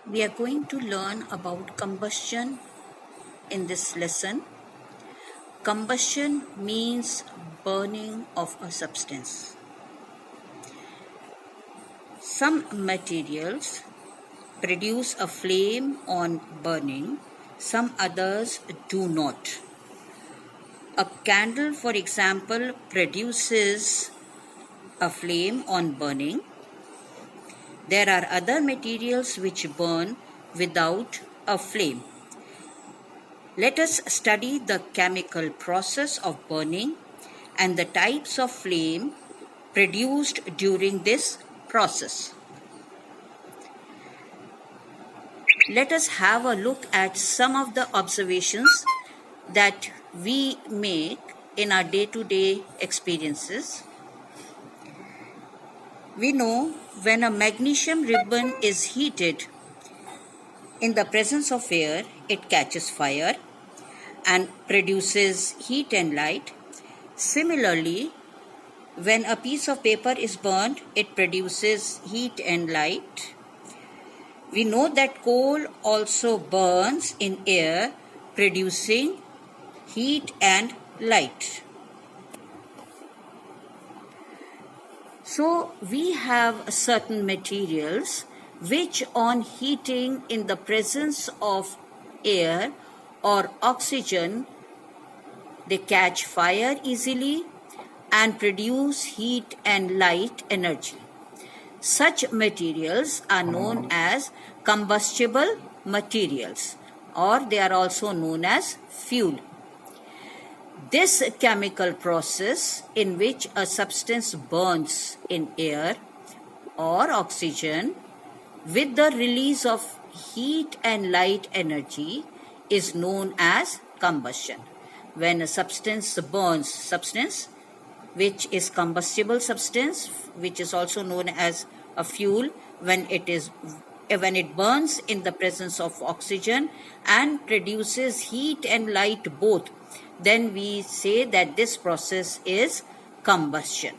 We are going to learn about combustion in this lesson. Combustion means burning of a substance. Some materials produce a flame on burning, some others do not. A candle, for example, produces a flame on burning. There are other materials which burn without a flame. Let us study the chemical process of burning and the types of flame produced during this process. Let us have a look at some of the observations that we make in our day-to-day experiences. We know when a magnesium ribbon is heated in the presence of air, it catches fire and produces heat and light. Similarly, when a piece of paper is burned, it produces heat and light. We know that coal also burns in air, producing heat and light. So we have certain materials which on heating in the presence of air or oxygen, they catch fire easily and produce heat and light energy. Such materials are known as combustible materials, or they are also known as fuel. This chemical process in which a substance burns in air or oxygen with the release of heat and light energy is known as combustion. When a substance burns, substance which is combustible substance, which is also known as a fuel, when it burns in the presence of oxygen and produces heat and light both, then we say that this process is combustion.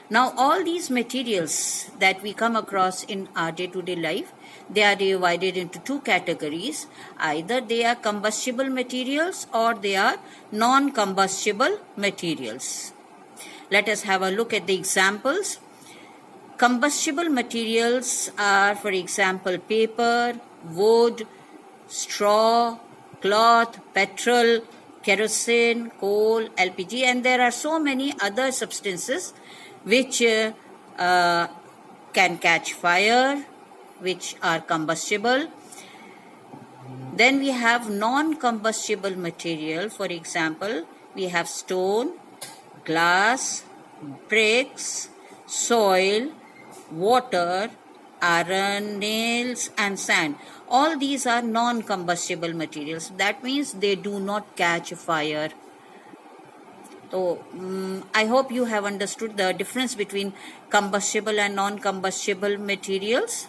Now, all these materials that we come across in our day-to-day life, they are divided into two categories. Either they are combustible materials or they are non-combustible materials. Let us have a look at the examples. Combustible materials are, for example, paper, wood, straw, cloth, petrol, kerosene, coal, LPG, and there are so many other substances which can catch fire, which are combustible. Then we have non-combustible material. For example, we have stone, glass, bricks, soil, water, iron, nails, and sand. All these are non-combustible materials. That means they do not catch fire. So, I hope you have understood the difference between combustible and non-combustible materials.